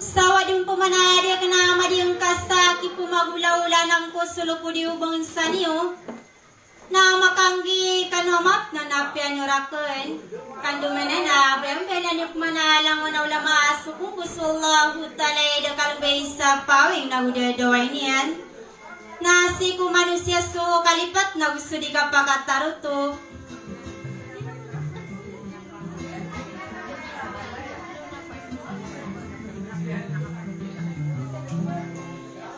Sawa din pumanari ka na madiyang kasaki pumagula-ula ng kusulupo di ubang sanyo na makanggi kanomap na napyan nyo raken kandumanan na brempelan nyo pumanalang na ulama asukong gusullahu talay da kalbay sa pawing na udadaway niyan nasi ku manusia so kalipat na gusto di ka pakataruto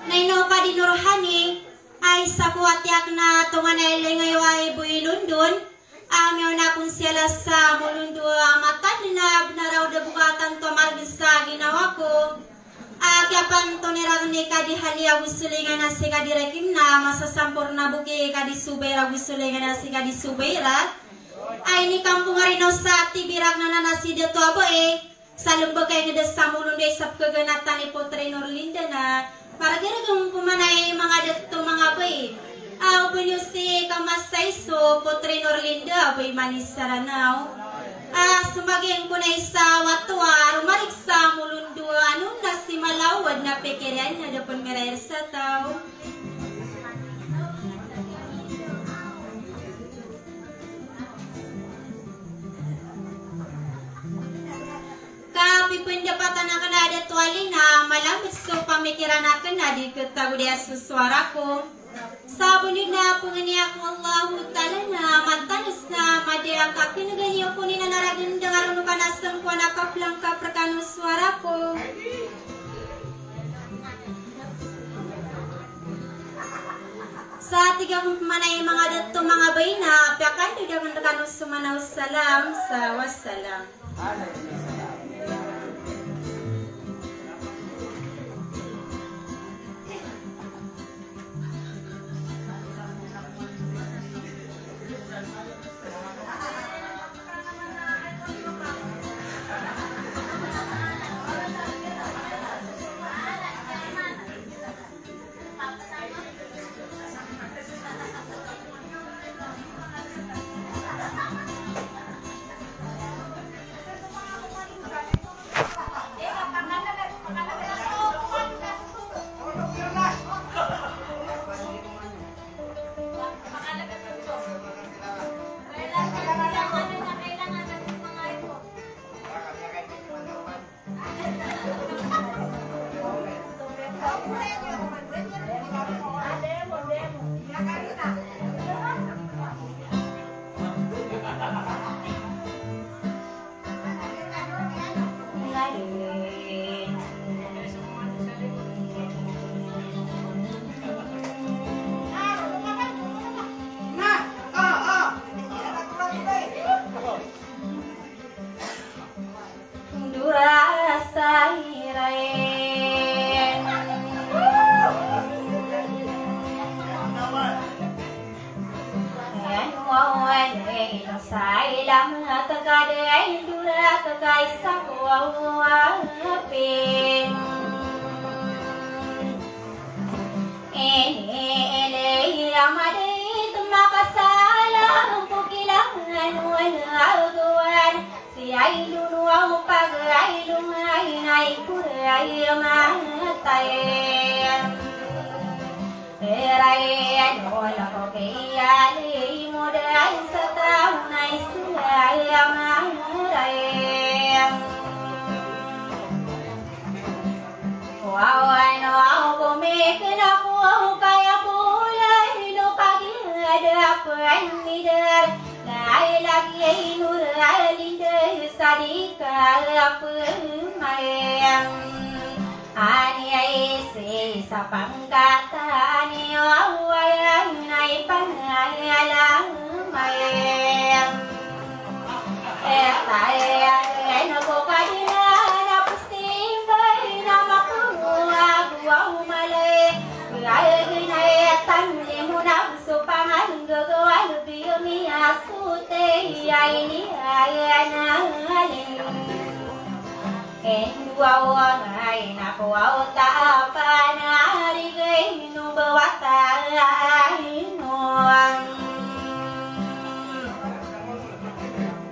Naino pa di Nurhani ay sa kuwatiak na tungan ay lingay buhay Lundon amyaw na kung sila sa mulundo amatan na naraw da bukatan to margisa ginawa ko kyapan to nirang ni kadihali agusulingan na si kadirekim na masasampor na buki kadisubera agusulingan na si kadisubera ay ni kampung harinaw sa tibirak na nanasi dito abo sa lumbag kay nga sa mulundo ay sap kaganatan ni Potre Norlinda na para gano'n pumanay mga dito mga bay. Punyo si Kamasay so Potre Norlinda bay manisaranaw. Sumaging punay sa watwa rumarik sa mulundo ano na si malawad na pekerian na dapon merer sa tao. Pipendapatan akan ada tuali na malamit so pamikiran akan na di ketagudya susuara ko sabunid na pungani ako Allahu ta'ala na mantanos na madya kakin ganyo ko ni nanaragan dengar nukan asam ko nakaplang kaprakan suara ko sa tiga manay mga dato mga bayna piakan dengan rekan sumanaw salam sa wassalam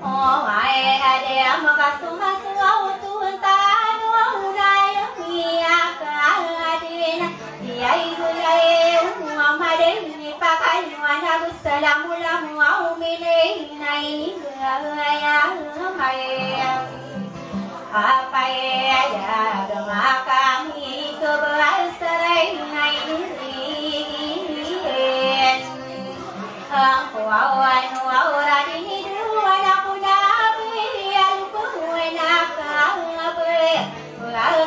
Oh, ay ada makasuma suau tuhan tanu apa ya dengan kami kebersamaan aku awan awan ini dua aku nabi yang punya kabar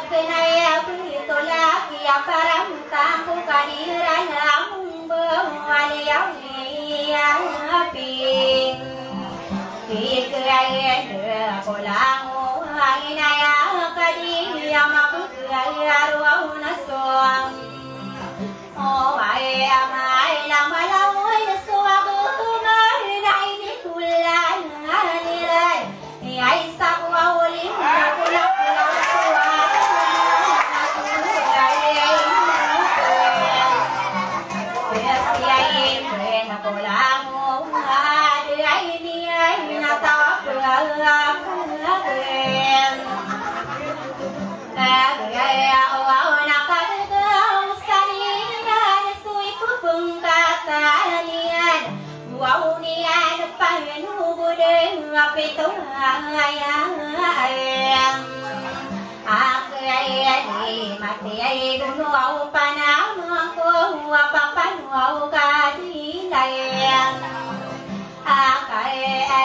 kenaya bertolak ya para tangku kadiran membawa yang api kirain pulang inaya kadi yang aku kaya ruang nasong oh ay amay lamalawoy suwago marinaini kulan niray ay sakwa ulim na pula-pula suwago kaya na kulang mo ay niyay natawag kaya wow nakagaw sa liyan suy pagkatalian wow niyan panugudan apito ayang akaya di mati ay gunaw panamang ko papanuaw kadilayan akaya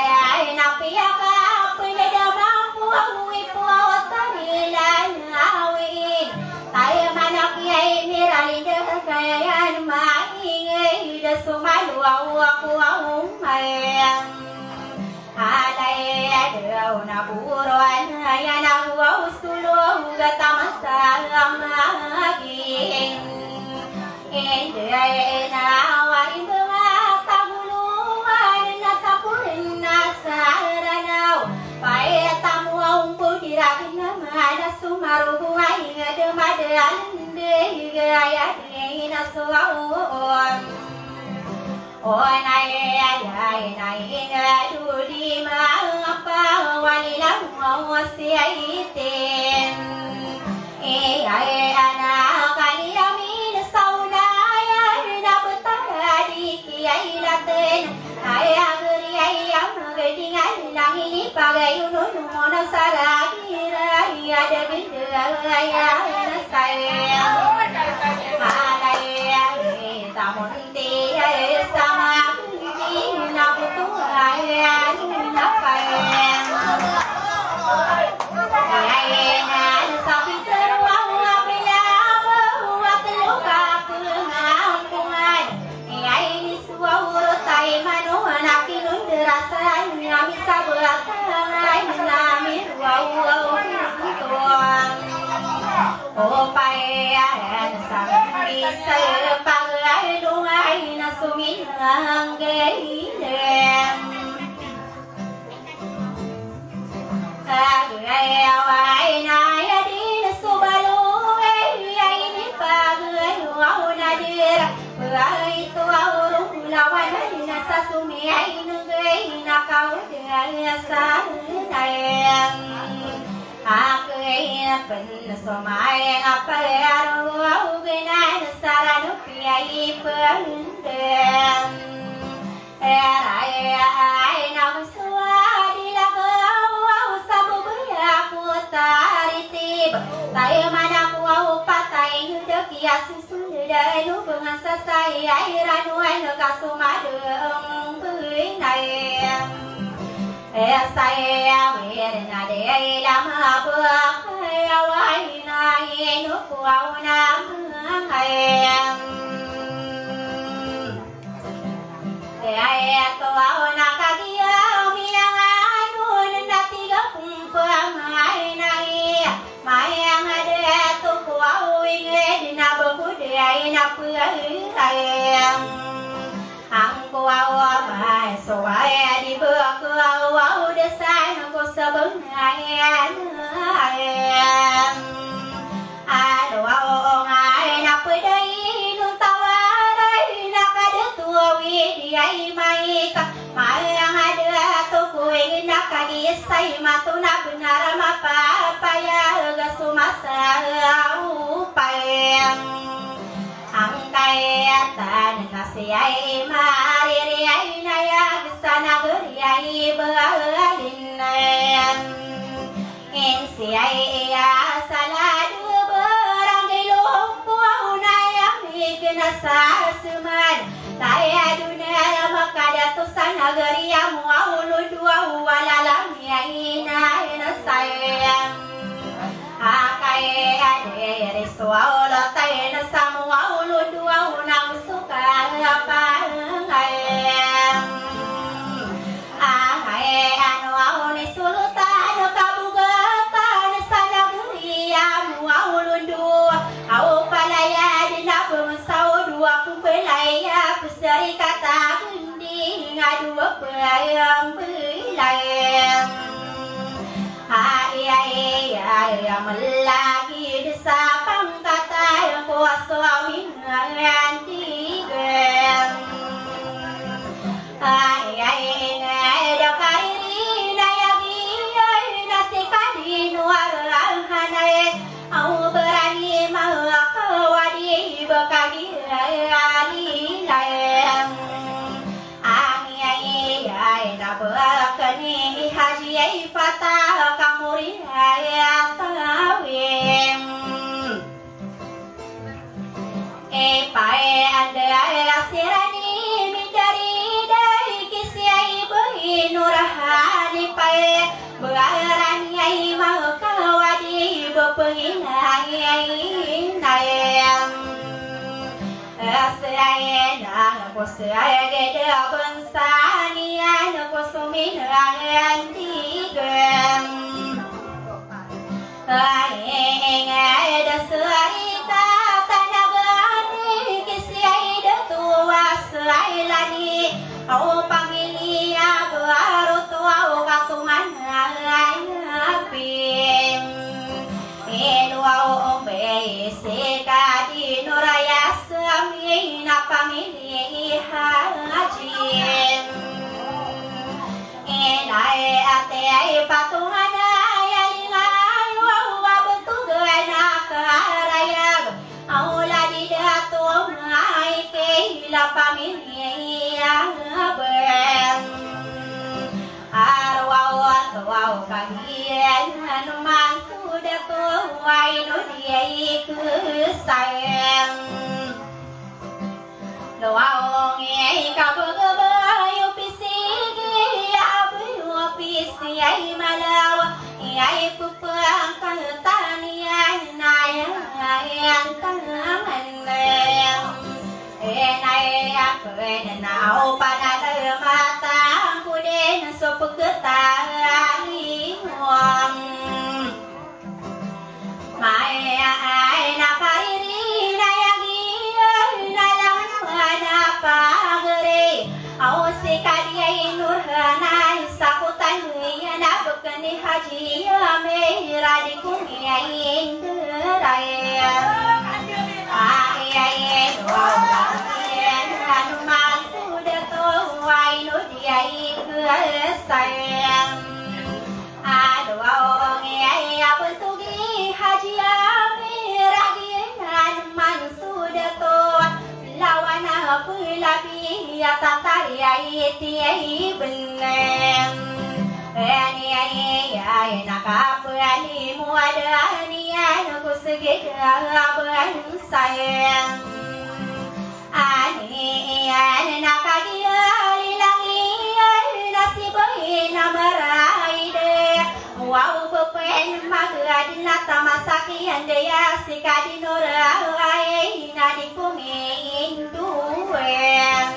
napiyaka pinadamang puawi puawat kanilan awin tayo manakiyay niralin kayayan maingay da sumaluaw ako ang mayang alay daw na buruan ayan ang wow sulong gatamasalang maging hindi ay nawain tamuang putirakin naman sumarubuhay nga dumadalan gaya na suwaon o nayayay nga duli mga pawali lang mo siya itin ay anak kanilamin sa unayan na butadi kiyay natin ay agri ay ang gadingan lang inipagayunon mo na saragira ada bindaya na sayang malay tamunti ay sama hindi na butuhayan na kayang kayayan sa piterwang apilabaw at luka pungan ay niswawro tayo manuhan akinun derasan kami sabat ay namin wow tuang upayan sa bisa pagdungay na suminang gayem agayaway na yadin subaluay ay ni pagayuaw na dira ay ito aurong lawan na sa sumiyay nagay nakawagay sa nayang ako'y napanasumay apayaraw ganan sa ranupiyay ipagandam ay nakusuwa dilagaw sa bubaya ko taritib tayo manakuaw patay nudakya susundan upang sa sayay ranuan kasumadang buinayang saya wirna de lama bakayaway na inukuaw na ayang ay tuaw na kagiyaw miyanganon na tiga kumpamay na iya mayang adeto kuaw inged na babuday na ayang ang kuaw may suway di kuaw desan ko sa bangayan ayang aluaw ngay na puday nung tawaray nakadatuwi di ay maika mayang adeto kuwing nakagisay matunag na mapapayag sumasaw payang ang kayatan kasi ay maririyay na yag sa naguriyay balin na yan siaya saladu berang di lumpuh nayang ignasa seman taya dunia makada tusan nagari yang waulu dua walalam yaina sayang akai ade riswala tayna samwa ulu dua unang suka apa ngayang akai anu auni sultan kabugatan sana mulia ulu dua au palaya dina pemsau dua pembelaya pesari kata gundi ngadu bayang belayang Ayah melagi desa pangkata yang kuasa mingan tiga. Ayah dakari nayagi nasi kadi nuar hanai au berani mau kawadi bekagi ali layang. Ayah nak berkeni haji fatah kamuri ayah tawim. Pai anda asirani mencari dari kisah ibu nurhani pai berani ayah mau kawadi berpenginai nayang. Asayana kusaya gede bensani kusuminan tigem. Ayah dasari tanagani kisai tua selai au pangilia baru tua katuman ayapim. Inuau besikadi nuraya samina pamili hajim. Inai ate patungan ayalingay wa betugana karayag aula di datum ay kila pamili abem. Arwawat waw kagian hanuman sudah tuai nudiai kesayang. Doaong ei kabegabayu pisigi abu pisi ai malaw ai pupang tanian nayang tangan enai aku enau pada mata kuden sopeketali wong maya ai nakariri nayagi nalang pagere au sekali nurhana sakutan yana bekani haji amera di kumia inderaya ayai doa hanuman sudah tuai nudiai kesayang adoa ongai abentugi haji amera di hanuman sudah tuai lawana pulapi atatari tiai benem ani ai nakapani muadani aku segera bersayang ani nakagi lilangi nasib ina maraide wow pepen magadi nata masaki andaya sikadi nora ai nadi kumi duem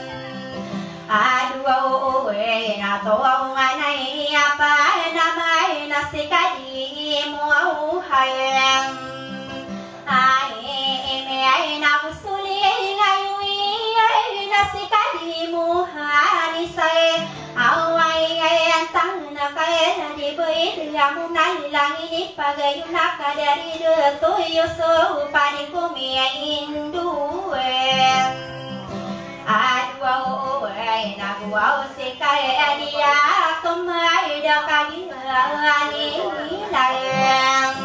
aduh na to nganai apa namai nasikadi mau hayang ai me na usuli ngayui nasikadi mu hari sai awai antang na kai di bui amu nai langi pagai naka dari de toyo so pani kumi induem aduh naguau sekai dia kemai dah kagi ani layang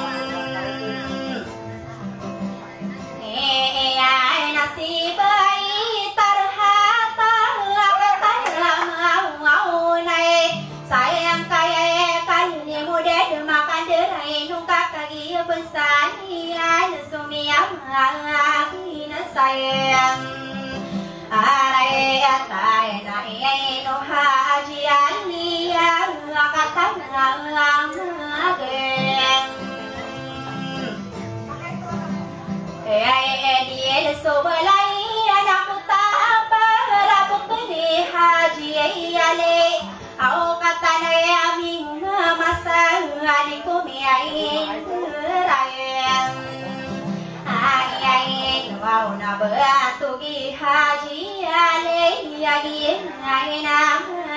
nasib baik terhata mau nai sayang kaya kali muda makan derai nungka hajiani an sumiyam na sayam arai atai na no hajiani an katan again ai dia sobalai anak tabara putri haji ale au katana yamin masa alikum yain rayan ai wau na batugi haji ale yagin aina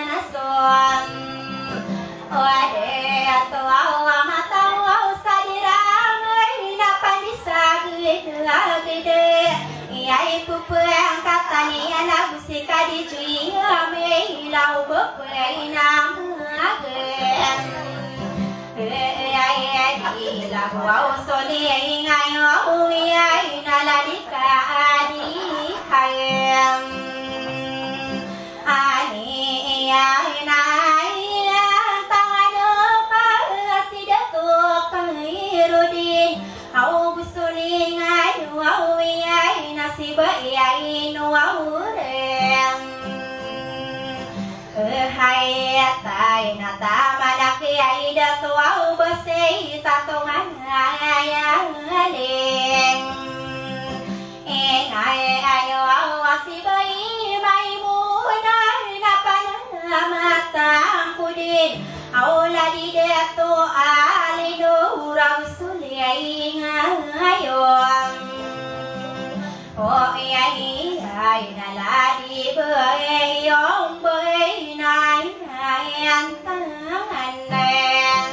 nason ode atau amata au sadirang ina pandisagi agide yai kupang katani anak busika dijui ame lau bukreina agen yai di lau au soli ngai au yai naladika adi hayam ani yai nai tangado pasidatu kairudin au busuli ngai au yai nasiba yai no au rem hai tai na ta malaki ai da tu au besei ta tongan ayang leng ai ayo au asibai mai mu na pan mata kudin au la di de tu ali do urang sulai ngayo oh ai na la di bơi yong bơi nai an tang an nen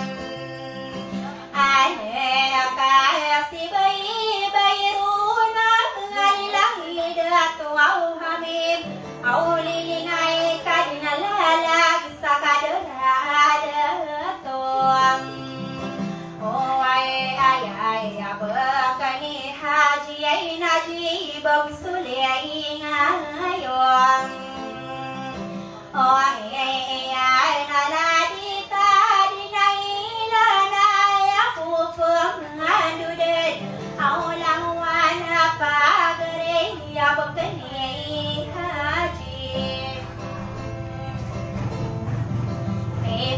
ai ka si bơi bơi ru na ngai lang de tu au hamim au li ngai ka na la sa ka de tu oh ai berkani haji ai naji bang sulai ngayon oh ai na di ta di nai na aku pengandu den au lang wana pagere ya berkani haji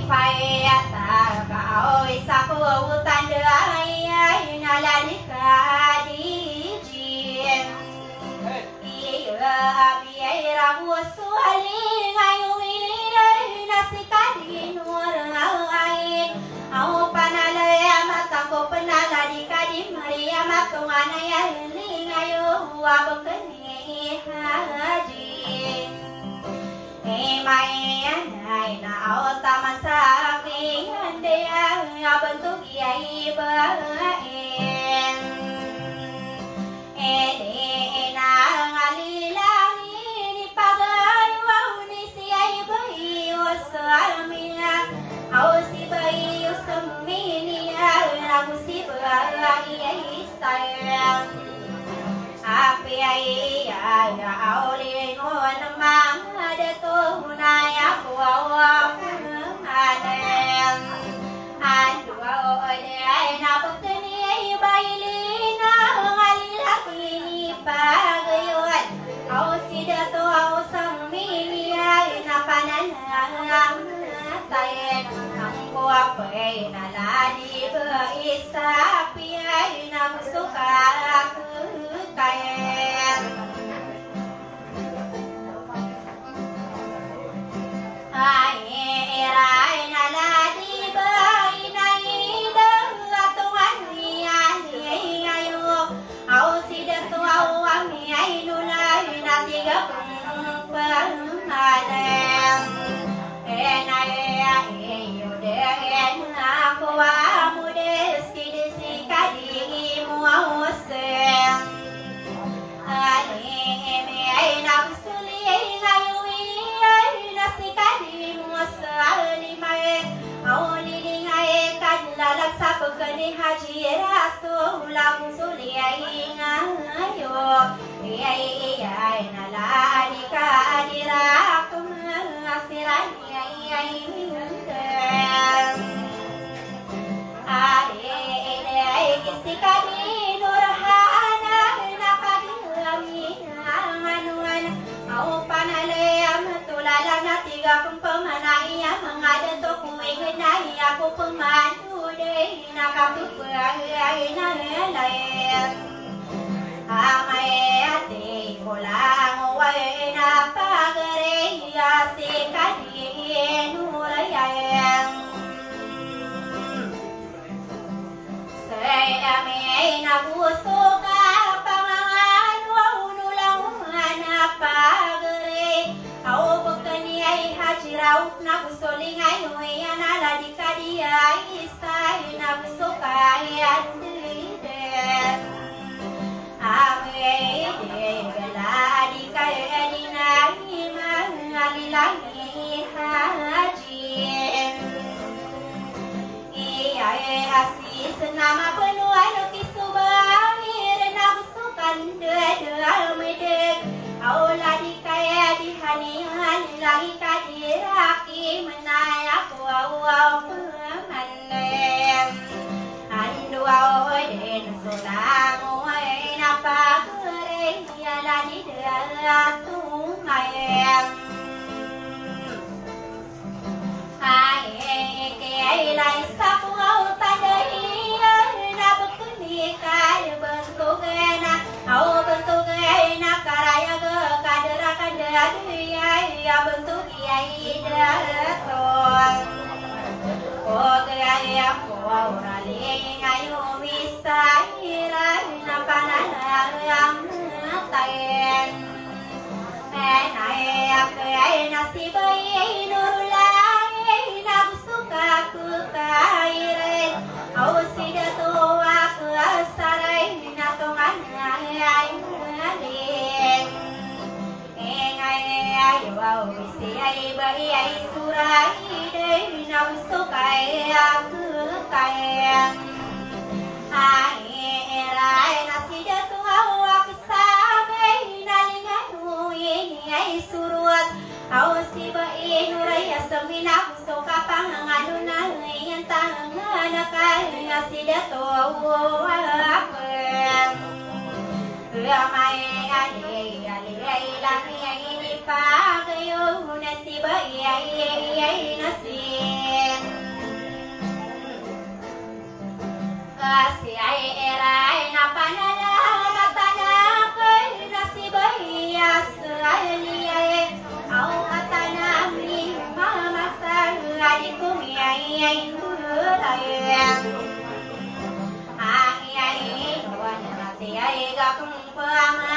phai ta bao sapu utan dai na la di ka di jin iya biai rabu suali ngayu wi na sikadi nur ai au panale mata ko panala di kadi maria matungana ya li ngayu wa bekeni haji mai nai na au taman sakri ande ya bentuk yai baen na ngalilangi ni pagai wau ni siai bai usamina au si bai usamini aku si bai sayang api ai ya au li ngon mang ada tu nai aku awam adem adu ai na bekeni bai li na ngalilaki pagayuan au sida tu au samini ai na panan tayen aku apa na ladi berisapi ai na suka kayen ai rai na ladi bai nai da tuan ya ni ayo au sida tu au ami ai nunai na tiga pemalam nai ai ude aku amu deski desi kadi mu au sem ai na suli ayo ai na sikadi mu sali mai au li ngai kan la laksa pekani haji rasul lam suli ai ngayo ai na la di ka adira asirani ai sikadi nurhana nakadilamina nganuan au panaleam tulalana tiga pempemanai mengada toko ingenai aku pemandu deh nakapupai na lain amai ati kolang wai na pagare ya sikadi nurayang saya mai na busuka pangan unulang anak pagare au bukani ai hajirau na busolingai hoyana ladika dia isai na busuka ya nama penuh kisubahir nafsukan dua medek aulah dikaya dihanihan lagi kadiraki menayak wow pemanlem andu den sulang oi napa kering ialah di datu mayem hai ke lai sapu tadai kaya bentuk enak, au bentuk enak karaya ke kadera kadera ya bentuk kiai daton. Oh kaya kau rali ngayu bisa irai nampanan yang tayen. Nai nasi bayi nurulai nafsuka ku kairen, au sida tua sarai natongan ai ngalin engai ayo au bisi ai bai ai surai dei nafsukai aku kaen ai rai nasida tu au aku sabai nalinganu ini ai surut au si bai nurai asamina suka pangangan yang tangan kai nasida tu ramai ali lami ini pagayo nasib ai nasib kasih ai erai napanala matana kai nasib ai asali ai au matana mi mama sari kumi ai ai ai ai gakung pama